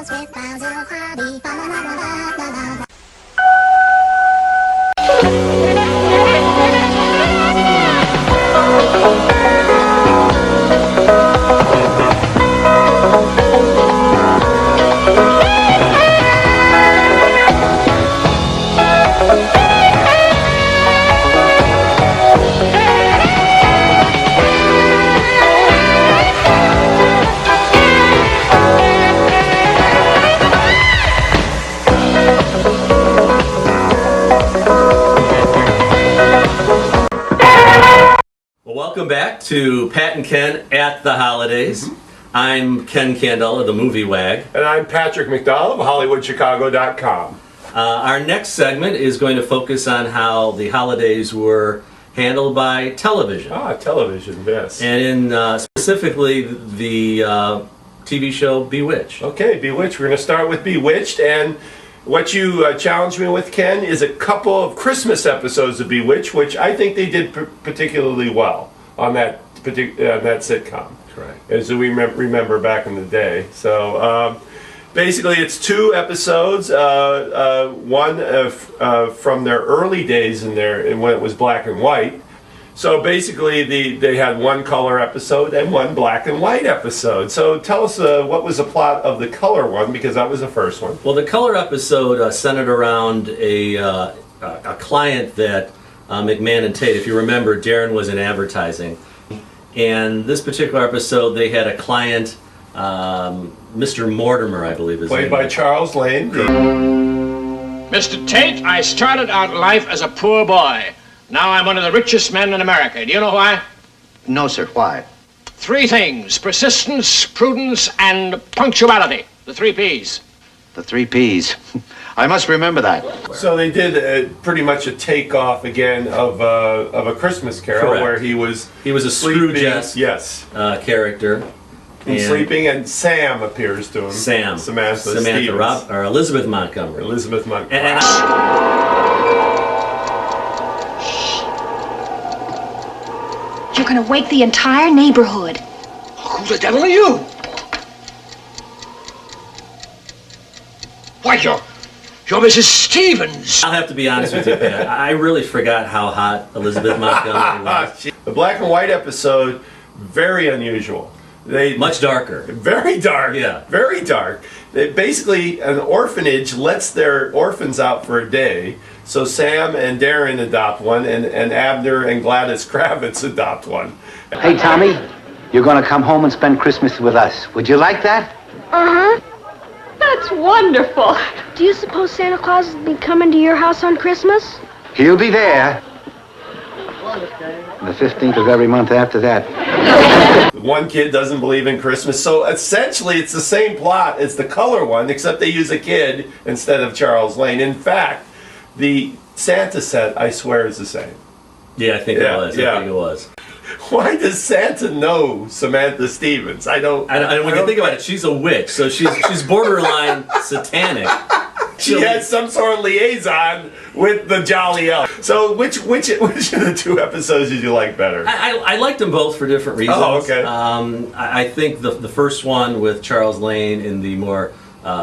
carols with Bowser Hobby. Ba la la la la la la. Welcome back to Pat and Ken at the Holidays. I'm Ken Candela, the Movie Wag. And I'm Patrick McDonald of HollywoodChicago.com. Our next segment is going to focus on how the holidays were handled by television. Television, yes. And in specifically the TV show Bewitched. Okay, Bewitched. We're going to start with Bewitched. And what you challenged me with, Ken, is a couple of Christmas episodes of Bewitched, which I think they did particularly well on that sitcom. Correct. As we remember back in the day. So basically it's two episodes, one from their early days when it was black and white. So basically they had one color episode and one black and white episode. So tell us what was the plot of the color one, because that was the first one. Well, the color episode centered around a client that McMahon and Tate, if you remember, Darren was in advertising. And this particular episode, they had a client, Mr. Mortimer, I believe his name. Played by Charles Lane. Mr. Tate, I started out life as a poor boy. Now I'm one of the richest men in America. Do you know why? No, sir. Why? Three things: persistence, prudence, and punctuality. The three P's. The three P's. I must remember that. So they did pretty much a takeoff again of A Christmas Carol. Correct. Where he was a Scrooge-esque character. And sleeping, and Sam appears to him. Samantha or Elizabeth Montgomery. Elizabeth Montgomery. You're gonna wake the entire neighborhood. Who the devil are you? Why, you're Mrs. Stevens. I'll have to be honest with you, Pat. I really forgot how hot Elizabeth Montgomery was. The black and white episode, very unusual. Much darker. Very dark. Yeah. Very dark. Basically, an orphanage lets their orphans out for a day. So Sam and Darren adopt one, and Abner and Gladys Kravitz adopt one. Hey, Tommy, you're going to come home and spend Christmas with us. Would you like that? Uh-huh. That's wonderful. Do you suppose Santa Claus will be coming to your house on Christmas? He'll be there. The 15th of every month after that. One kid doesn't believe in Christmas, so essentially it's the same plot as the color one, except they use a kid instead of Charles Lane. In fact, the Santa set, I swear, is the same. Yeah, I think it was. I think it was. Why does Santa know Samantha Stevens? When you think about it, she's a witch, so she's borderline satanic. She had some sort of liaison with the Jolly Elf. So which of the two episodes did you like better? I liked them both for different reasons. Oh, okay. I think the first one with Charles Lane in the more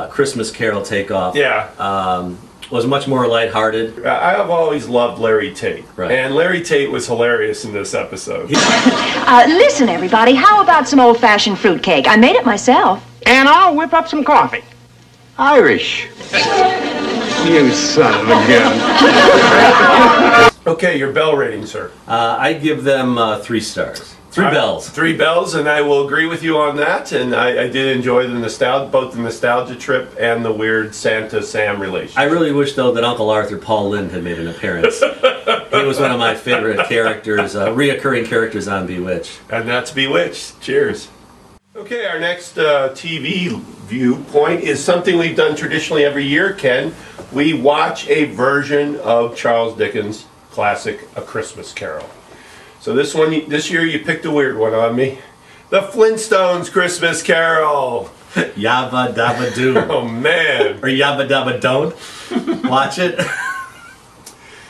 Christmas Carol takeoff. Yeah. Was much more lighthearted. I have always loved Larry Tate. Right. And Larry Tate was hilarious in this episode. Listen, everybody, how about some old-fashioned fruitcake? I made it myself. And I'll whip up some coffee. Irish. You son of a gun. Okay, your bell rating, sir. I give them 3 stars. 3 bells. 3 bells, and I will agree with you on that. And I did enjoy both the nostalgia trip and the weird Santa-Sam relationship. I really wish, though, that Uncle Arthur Paul Lynde had made an appearance. He was one of my favorite characters, reoccurring characters on Bewitched. And that's Bewitched. Cheers. Okay, our next TV viewpoint is something we've done traditionally every year, Ken. We watch a version of Charles Dickens' classic A Christmas Carol. So this year you picked a weird one on me. The Flintstones Christmas Carol. Yabba Dabba Doo. Oh, man. Or Yabba Dabba Don't. Watch it.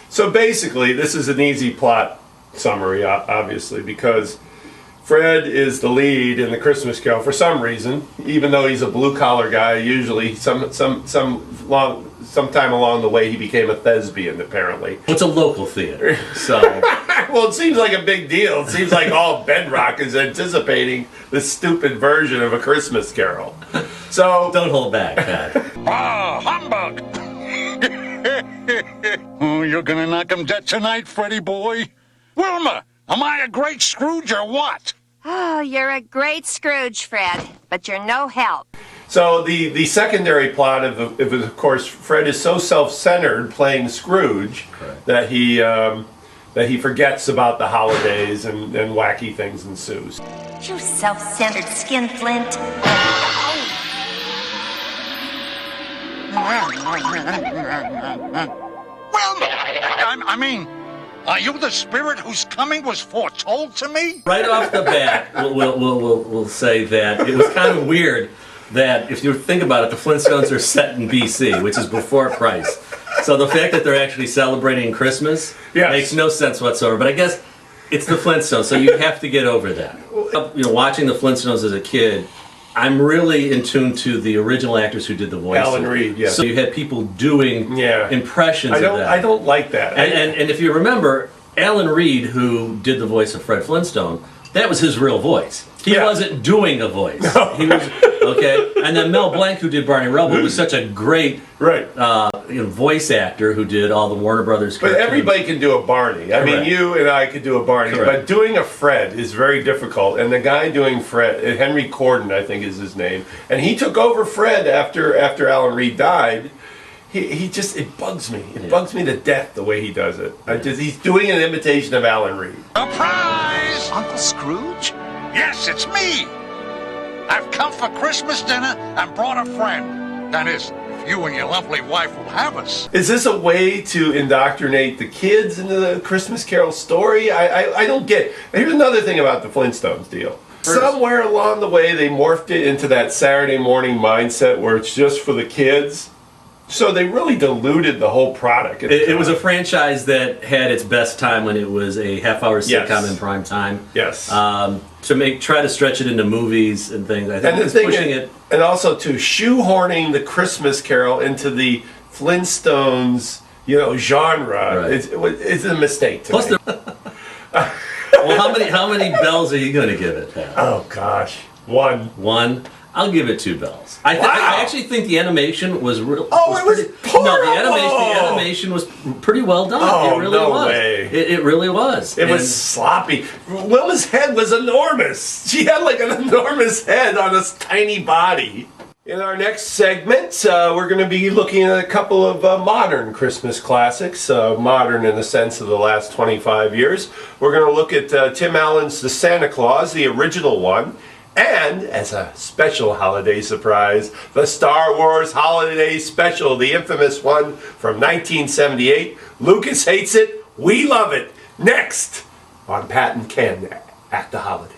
So basically, this is an easy plot summary, obviously, because Fred is the lead in the Christmas Carol for some reason, even though he's a blue-collar guy. Usually, sometime along the way, he became a thespian, apparently. It's a local theater, so... Well, it seems like a big deal. It seems like all Bedrock is anticipating this stupid version of A Christmas Carol. So... Don't hold back, Pat. Ah, humbug! Oh, you're gonna knock him dead tonight, Freddie boy. Wilma, am I a great Scrooge or what? Oh, you're a great Scrooge, Fred, but you're no help. So the secondary plot of course, Fred is so self-centered playing Scrooge that he forgets about the holidays and wacky things ensues. You self-centered skinflint. Wilma, I mean, are you the spirit whose coming was foretold to me? Right off the bat, we'll say that it was kind of weird that if you think about it, the Flintstones are set in BC, which is before Christ. So the fact that they're actually celebrating Christmas makes no sense whatsoever. But I guess it's the Flintstones, so you have to get over that. You know, watching the Flintstones as a kid, I'm really in tune to the original actors who did the voice. Alan Reed, yes. So you had people doing impressions of that. I don't like that. And if you remember, Alan Reed, who did the voice of Fred Flintstone, that was his real voice. He wasn't doing a voice. No. He was okay. And then Mel Blanc, who did Barney Rubble, was such a great voice actor who did all the Warner Brothers cartoons. But everybody can do a Barney. I mean, you and I could do a Barney. But doing a Fred is very difficult. And the guy doing Fred, Henry Corden, I think is his name, and he took over Fred after Alan Reed died. He just, it bugs me. It bugs me to death the way he does it. He's doing an imitation of Alan Reed. Surprise! Uncle Scrooge? Yes, it's me. I've come for Christmas dinner and brought a friend. That is, if you and your lovely wife will have us. Is this a way to indoctrinate the kids into the Christmas Carol story? I don't get it. Here's another thing about the Flintstones deal. Somewhere along the way, they morphed it into that Saturday morning mindset where it's just for the kids. So they really diluted the whole product. It was a franchise that had its best time when it was a half-hour sitcom in prime time. Yes. Try to stretch it into movies and things. I think it's pushing it. And also to shoehorning the Christmas Carol into the Flintstones, genre. Right. It's a mistake to me. Well, how many bells are you going to give it, Pat? Oh gosh, one. I'll give it 2 bells. I actually think the animation was real. Oh, it was horrible. No, the animation was pretty well done. Oh, it really no was. way. It really was. It was sloppy. Wilma's head was enormous. She had like an enormous head on a tiny body. In our next segment, we're going to be looking at a couple of modern Christmas classics, modern in the sense of the last 25 years. We're going to look at Tim Allen's The Santa Claus, the original one, and, as a special holiday surprise, the Star Wars Holiday Special, the infamous one from 1978. Lucas hates it, we love it. Next on Pat and Ken at the Holidays.